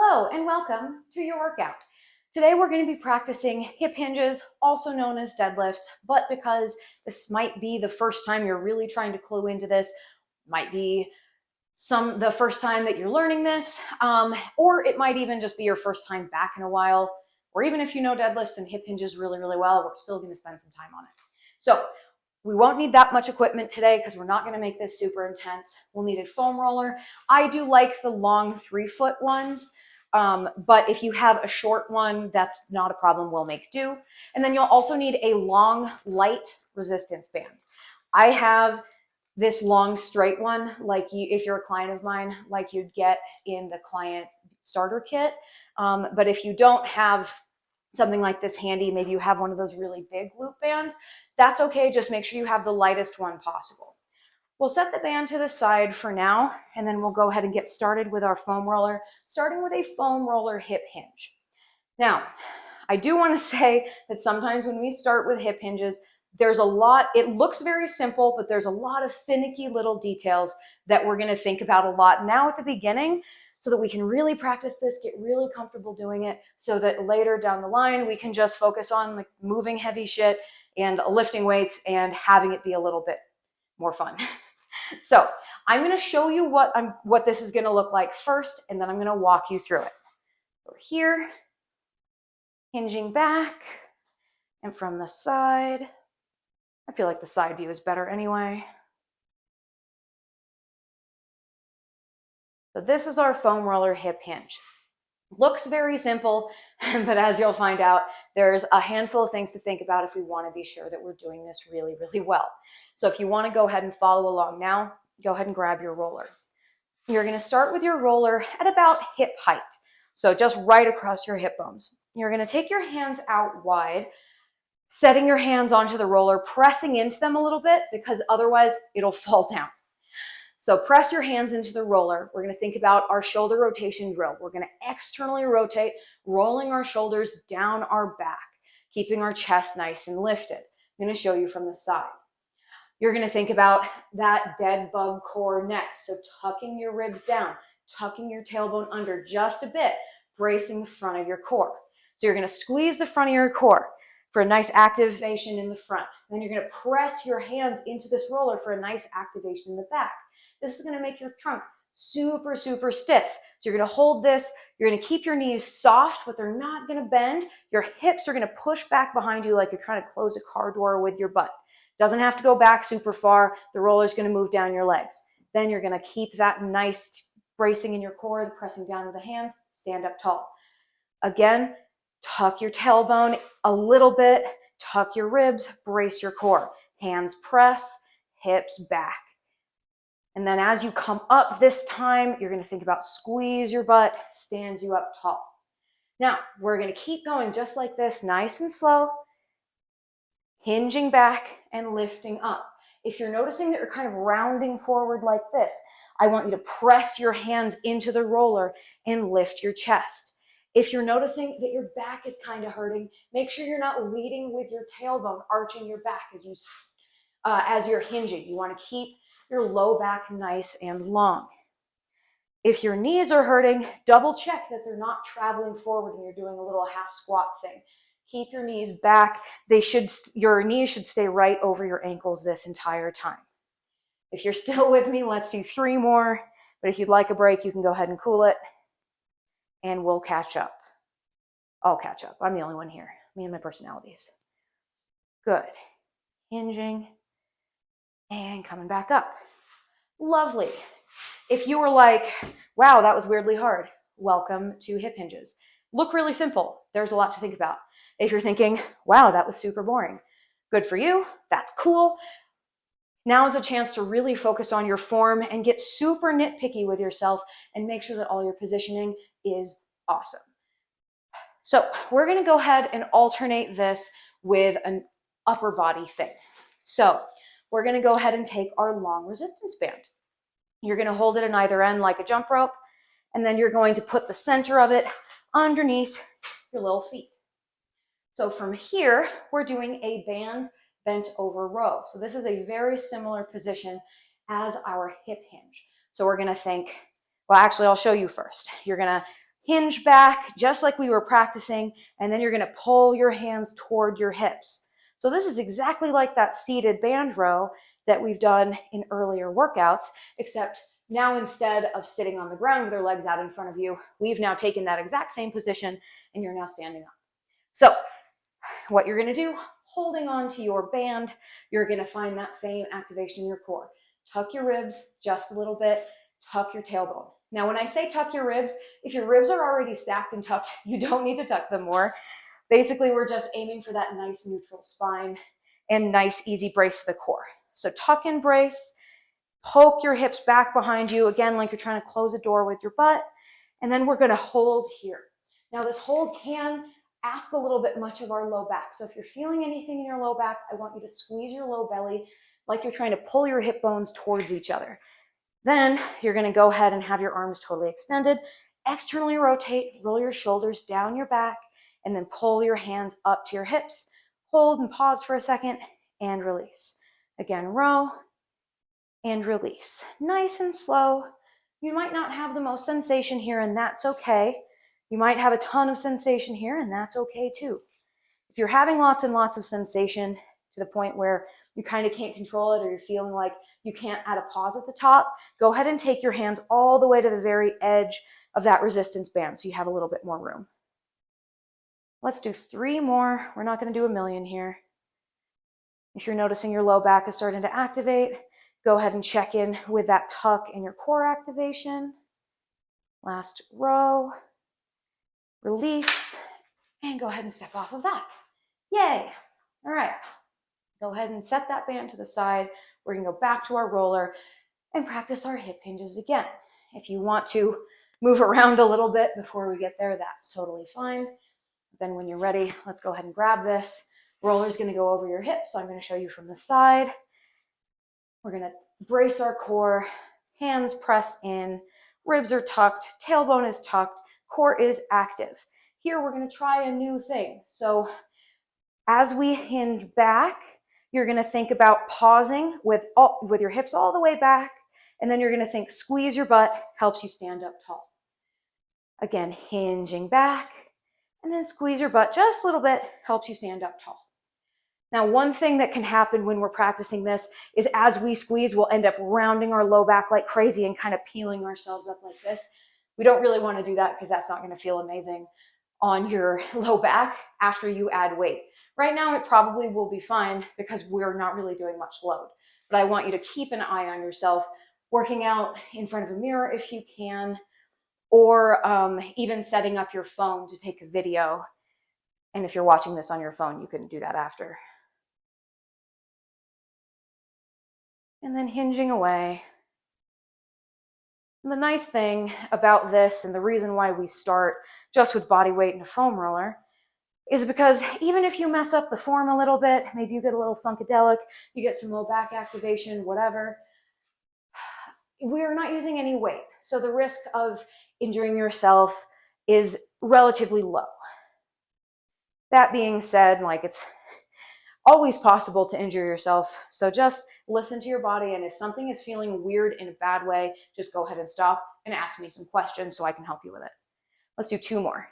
Hello and welcome to your workout. Today we're going to be practicing hip hinges, also known as deadlifts, but because this might be the first time you're really trying to clue into this, might be the first time that you're learning this, or it might even just be your first time back in a while, or even if you know deadlifts and hip hinges really, really well, we're still going to spend some time on it. So we won't need that much equipment today because we're not going to make this super intense. We'll need a foam roller. I do like the long 3-foot ones, but if you have a short one, that's not a problem. We'll make do. And then you'll also need a long, light resistance band. I have this long, straight one, like if you're a client of mine, like you'd get in the client starter kit. But if you don't have something like this handy, maybe you have one of those really big loop bands, that's okay. Just make sure you have the lightest one possible. We'll set the band to the side for now, and then we'll go ahead and get started with our foam roller, starting with a foam roller hip hinge. Now, I do want to say that sometimes when we start with hip hinges, there's a lot, it looks very simple, but there's a lot of finicky little details that we're going to think about a lot now at the beginning, so that we can really practice this, get really comfortable doing it, so that later down the line, we can just focus on like moving heavy shit and lifting weights and having it be a little bit more fun. So I'm going to show you what this is going to look like first, and then I'm going to walk you through it. We're here, hinging back, and from the side. I feel like the side view is better anyway. So this is our foam roller hip hinge. Looks very simple, but as you'll find out, there's a handful of things to think about if we want to be sure that we're doing this really, really well. So if you want to go ahead and follow along now, go ahead and grab your roller. You're going to start with your roller at about hip height. So just right across your hip bones. You're going to take your hands out wide, setting your hands onto the roller, pressing into them a little bit because otherwise it'll fall down. So press your hands into the roller. We're going to think about our shoulder rotation drill. We're going to externally rotate, rolling our shoulders down our back, keeping our chest nice and lifted. I'm going to show you from the side. You're going to think about that dead bug core next. So tucking your ribs down, tucking your tailbone under just a bit, bracing the front of your core. So you're going to squeeze the front of your core for a nice activation in the front. Then you're going to press your hands into this roller for a nice activation in the back. This is going to make your trunk super, super stiff. So you're going to hold this. You're going to keep your knees soft, but they're not going to bend. Your hips are going to push back behind you like you're trying to close a car door with your butt. Doesn't have to go back super far. The roller is going to move down your legs. Then you're going to keep that nice bracing in your core, pressing down with the hands, stand up tall. Again, tuck your tailbone a little bit, tuck your ribs, brace your core. Hands press, hips back. And then as you come up this time, you're going to think about squeeze your butt, stands you up tall. Now, we're going to keep going just like this, nice and slow, hinging back and lifting up. If you're noticing that you're kind of rounding forward like this, I want you to press your hands into the roller and lift your chest. If you're noticing that your back is kind of hurting, make sure you're not leading with your tailbone, arching your back as you're hinging. You want to keep your low back nice and long. If your knees are hurting, double check that they're not traveling forward and you're doing a little half squat thing. Keep your knees back. Your knees should stay right over your ankles this entire time. If you're still with me, let's do 3 more. But if you'd like a break, you can go ahead and cool it. And we'll catch up. I'll catch up. I'm the only one here. Me and my personalities. Good. Hinging. And coming back up. Lovely. If you were like, wow, that was weirdly hard, welcome to hip hinges. Look really simple. There's a lot to think about. If you're thinking, wow, that was super boring, good for you. That's cool. Now is a chance to really focus on your form and get super nitpicky with yourself and make sure that all your positioning is awesome. So we're going to go ahead and alternate this with an upper body thing. So we're going to go ahead and take our long resistance band. You're going to hold it in either end like a jump rope, and then you're going to put the center of it underneath your little feet. So from here, we're doing a band bent over row. So this is a very similar position as our hip hinge. So we're going to think, well, actually, I'll show you first. You're going to hinge back just like we were practicing, and then you're going to pull your hands toward your hips. So this is exactly like that seated band row that we've done in earlier workouts, except now instead of sitting on the ground with your legs out in front of you, we've now taken that exact same position and you're now standing up. So what you're going to do, holding on to your band, you're going to find that same activation in your core. Tuck your ribs just a little bit, tuck your tailbone. Now, when I say tuck your ribs, if your ribs are already stacked and tucked, you don't need to tuck them more. Basically, we're just aiming for that nice neutral spine and nice easy brace to the core. So tuck and brace, poke your hips back behind you, again, like you're trying to close a door with your butt, and then we're going to hold here. Now, this hold can ask a little bit much of our low back. So if you're feeling anything in your low back, I want you to squeeze your low belly like you're trying to pull your hip bones towards each other. Then you're going to go ahead and have your arms totally extended, externally rotate, roll your shoulders down your back, and then pull your hands up to your hips. Hold and pause for a second and release. Again, row and release. Nice and slow. You might not have the most sensation here, and that's okay. You might have a ton of sensation here, and that's okay too. If you're having lots and lots of sensation to the point where you kind of can't control it, or you're feeling like you can't add a pause at the top, go ahead and take your hands all the way to the very edge of that resistance band so you have a little bit more room. Let's do 3 more. We're not going to do a million here. If you're noticing your low back is starting to activate, go ahead and check in with that tuck in your core activation. Last row. Release, and go ahead and step off of that. Yay. All right. Go ahead and set that band to the side. We're going to go back to our roller and practice our hip hinges again. If you want to move around a little bit before we get there, that's totally fine. Then when you're ready, let's go ahead and grab this. Roller's going to go over your hips, so I'm going to show you from the side. We're going to brace our core, hands press in, ribs are tucked, tailbone is tucked, core is active. Here we're going to try a new thing. So as we hinge back, you're going to think about pausing with your hips all the way back, and then you're going to think squeeze your butt helps you stand up tall. Again, hinging back, and then squeeze your butt just a little bit helps you stand up tall. Now, one thing that can happen when we're practicing this is as we squeeze, we'll end up rounding our low back like crazy and kind of peeling ourselves up like this. We don't really want to do that because that's not going to feel amazing on your low back after you add weight. Right now, it probably will be fine because we're not really doing much load. But I want you to keep an eye on yourself, working out in front of a mirror if you can, or even setting up your phone to take a video. And if you're watching this on your phone, you can do that after. And then hinging away. And the nice thing about this, and the reason why we start just with body weight and a foam roller, is because even if you mess up the form a little bit, maybe you get a little funkadelic, you get some low back activation, whatever, we're not using any weight. So the risk of injuring yourself is relatively low. That being said, it's always possible to injure yourself. So just listen to your body. And if something is feeling weird in a bad way, just go ahead and stop and ask me some questions so I can help you with it. Let's do 2 more.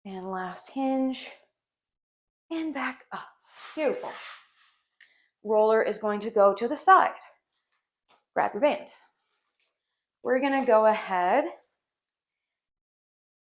And last hinge. And back up. Beautiful. Roller is going to go to the side. Grab your band. We're going to go ahead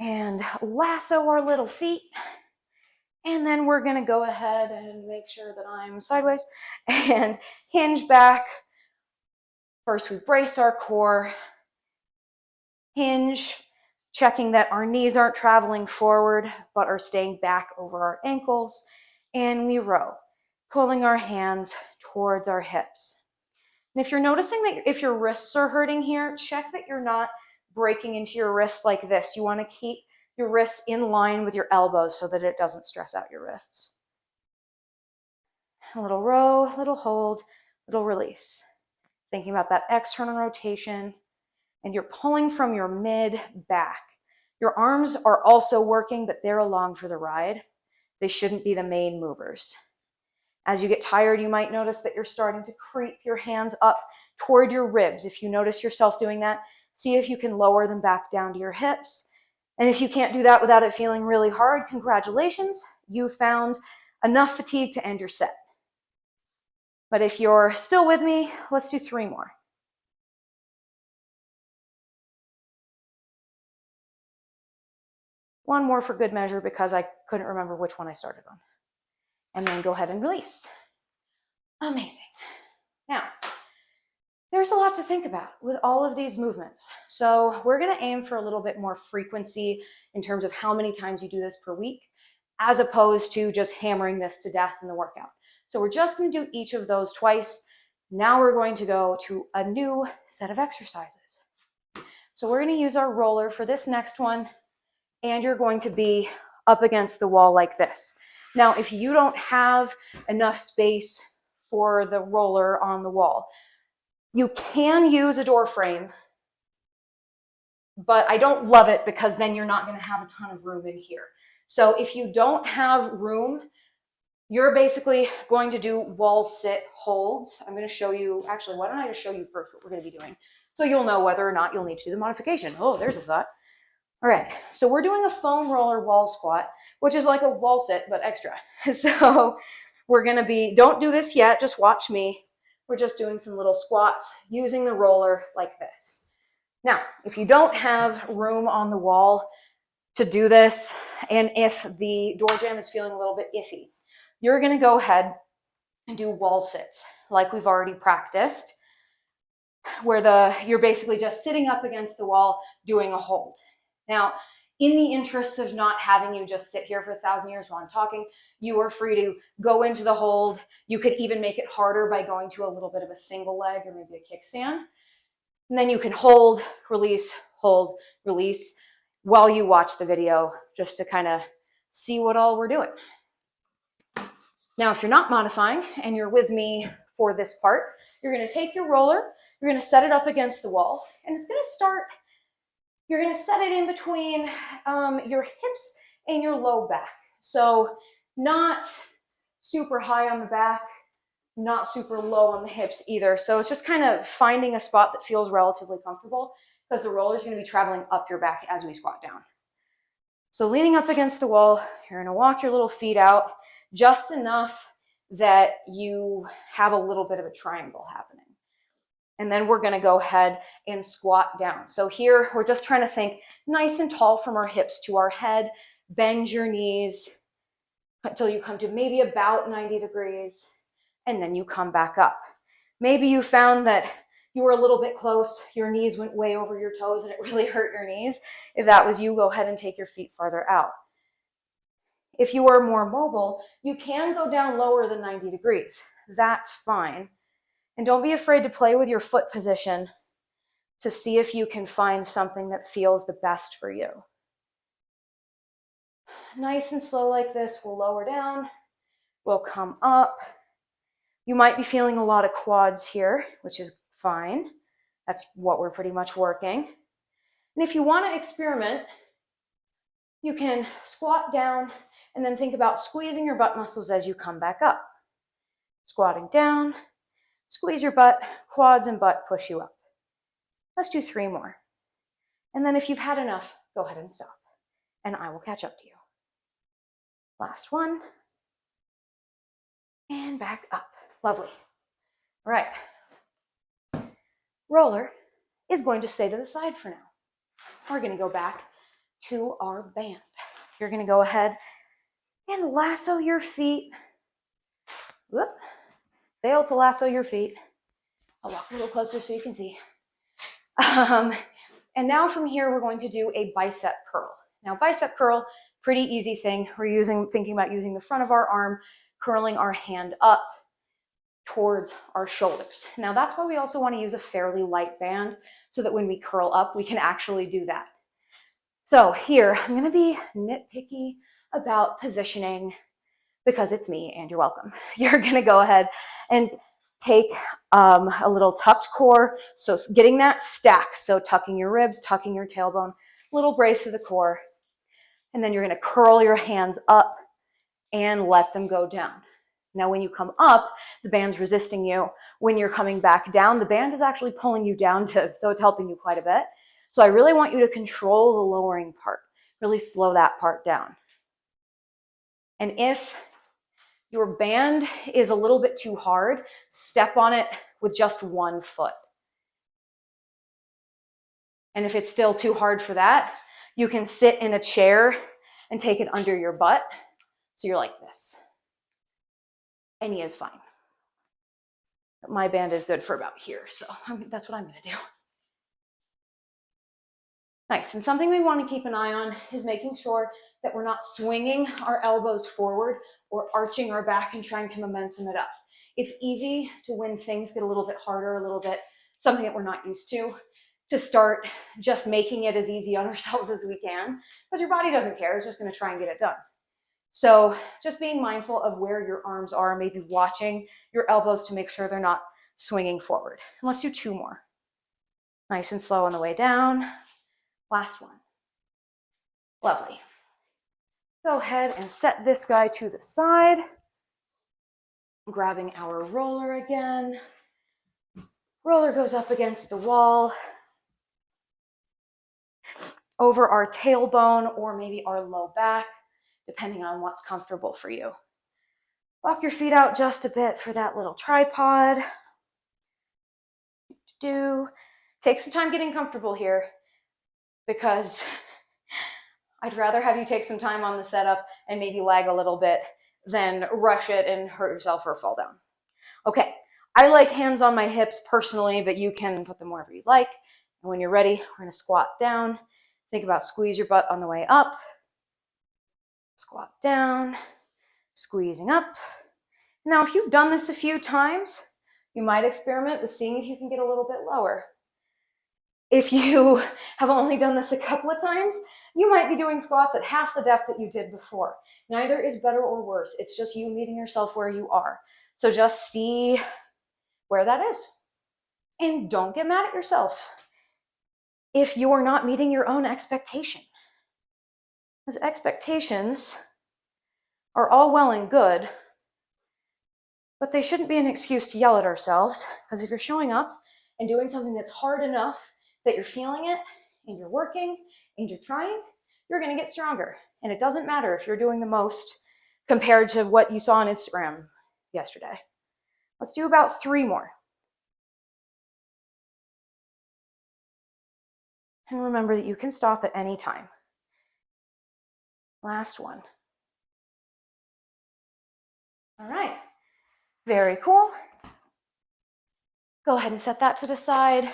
and lasso our little feet. And then we're going to go ahead and make sure that I'm sideways and hinge back. First, we brace our core, hinge, checking that our knees aren't traveling forward, but are staying back over our ankles. And we row, pulling our hands towards our hips. And if you're noticing that if your wrists are hurting here, check that you're not breaking into your wrists like this. You want to keep your wrists in line with your elbows so that it doesn't stress out your wrists. A little row, little hold, little release. Thinking about that external rotation, and you're pulling from your mid back. Your arms are also working, but they're along for the ride. They shouldn't be the main movers. As you get tired, you might notice that you're starting to creep your hands up toward your ribs. If you notice yourself doing that, see if you can lower them back down to your hips. And if you can't do that without it feeling really hard, congratulations, you found enough fatigue to end your set. But if you're still with me, let's do 3 more. One more for good measure because I couldn't remember which one I started on. And then go ahead and release. Amazing. Now, there's a lot to think about with all of these movements. So we're going to aim for a little bit more frequency in terms of how many times you do this per week, as opposed to just hammering this to death in the workout. So we're just going to do each of those twice. Now we're going to go to a new set of exercises. So we're going to use our roller for this next one, and you're going to be up against the wall like this. Now, if you don't have enough space for the roller on the wall, you can use a door frame, but I don't love it because then you're not going to have a ton of room in here. So if you don't have room, you're basically going to do wall sit holds. I'm going to show you, actually, why don't I just show you first what we're going to be doing so you'll know whether or not you'll need to do the modification. Oh, there's a thought. All right, so we're doing a foam roller wall squat, which is like a wall sit, but extra. So we're going to be, don't do this yet, just watch me. We're just doing some little squats using the roller like this. Now, if you don't have room on the wall to do this, and if the door jamb is feeling a little bit iffy, you're going to go ahead and do wall sits like we've already practiced, where you're basically just sitting up against the wall doing a hold. Now, in the interest of not having you just sit here for 1,000 years while I'm talking, you are free to go into the hold. You could even make it harder by going to a little bit of a single leg or maybe a kickstand. And then you can hold, release, while you watch the video, just to kind of see what all we're doing. Now, if you're not modifying and you're with me for this part, you're going to take your roller, you're going to set it up against the wall, and it's going to start, you're going to set it in between your hips and your low back. So not super high on the back, not super low on the hips either. So it's just kind of finding a spot that feels relatively comfortable because the roller is going to be traveling up your back as we squat down. So leaning up against the wall, you're going to walk your little feet out just enough that you have a little bit of a triangle happening. And then we're going to go ahead and squat down. So here we're just trying to think nice and tall from our hips to our head. Bend your knees until you come to maybe about 90 degrees. And then you come back up. Maybe you found that you were a little bit close, your knees went way over your toes and it really hurt your knees. If that was you, go ahead and take your feet farther out. If you are more mobile, you can go down lower than 90 degrees. That's fine. And don't be afraid to play with your foot position to see if you can find something that feels the best for you. Nice and slow like this, we'll lower down, we'll come up. You might be feeling a lot of quads here, which is fine. That's what we're pretty much working. And if you want to experiment, you can squat down and then think about squeezing your butt muscles as you come back up. Squatting down, squeeze your butt, quads and butt push you up. Let's do 3 more. And then if you've had enough, go ahead and stop. And I will catch up to you. Last one. And back up. Lovely. All right. Roller is going to stay to the side for now. We're going to go back to our band. You're going to go ahead and lasso your feet. Whoop. Fail to lasso your feet. I'll walk a little closer so you can see. And now from here, we're going to do a bicep curl. Now, bicep curl, pretty easy thing. We're thinking about using the front of our arm, curling our hand up towards our shoulders. Now, that's why we also want to use a fairly light band so that when we curl up, we can actually do that. So here, I'm going to be nitpicky about positioning because it's me and you're welcome. You're going to go ahead and take a little tucked core. So getting that stack. So tucking your ribs, tucking your tailbone, little brace of the core. And then you're going to curl your hands up and let them go down. Now, when you come up, the band's resisting you. When you're coming back down, the band is actually pulling you down too, so it's helping you quite a bit. So I really want you to control the lowering part, really slow that part down. And if your band is a little bit too hard, step on it with just one foot. And if it's still too hard for that, you can sit in a chair and take it under your butt. So you're like this. Any is fine. My band is good for about here, so that's what I'm going to do. Nice. And something we want to keep an eye on is making sure that we're not swinging our elbows forward or arching our back and trying to momentum it up. It's easy to, when things get a little bit harder, a little bit something that we're not used to start just making it as easy on ourselves as we can, because your body doesn't care. It's just going to try and get it done. So just being mindful of where your arms are, maybe watching your elbows to make sure they're not swinging forward. And let's do 2 more. Nice and slow on the way down. Last one. Lovely. Go ahead and set this guy to the side. Grabbing our roller again. Roller goes up against the wall, over our tailbone or maybe our low back, depending on what's comfortable for you. Walk your feet out just a bit for that little tripod. Take some time getting comfortable here, because I'd rather have you take some time on the setup and maybe lag a little bit than rush it and hurt yourself or fall down. Okay, I like hands on my hips personally, but you can put them wherever you like. And when you're ready, we're gonna squat down. Think about squeeze your butt on the way up. Squat down, squeezing up. Now, if you've done this a few times, you might experiment with seeing if you can get a little bit lower. If you have only done this a couple of times, you might be doing squats at half the depth that you did before. Neither is better or worse. It's just you meeting yourself where you are. So just see where that is. And don't get mad at yourself if you're not meeting your own expectation. Because expectations are all well and good, but they shouldn't be an excuse to yell at ourselves. Because if you're showing up and doing something that's hard enough that you're feeling it and you're working and you're trying, you're going to get stronger. And it doesn't matter if you're doing the most compared to what you saw on Instagram yesterday. Let's do about 3 more. And remember that you can stop at any time. Last one. All right, very cool. Go ahead and set that to the side.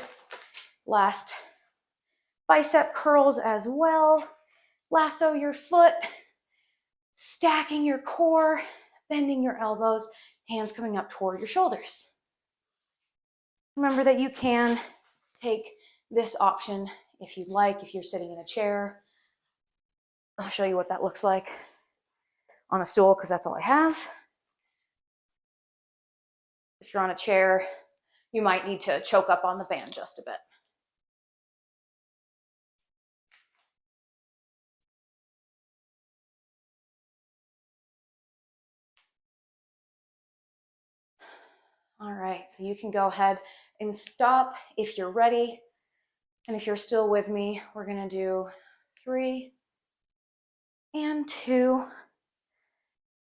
Last bicep curls as well. Lasso your foot, stacking your core, bending your elbows, hands coming up toward your shoulders. Remember that you can take this option if you'd like, if you're sitting in a chair. I'll show you what that looks like on a stool, because that's all I have. If you're on a chair, you might need to choke up on the band just a bit. All right, so you can go ahead and stop if you're ready. And if you're still with me, we're gonna do 3 and 2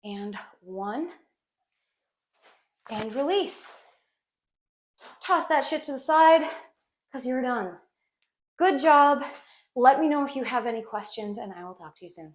and 1 and release. Toss that shit to the side, because you're done. Good job. Let me know if you have any questions, and I will talk to you soon.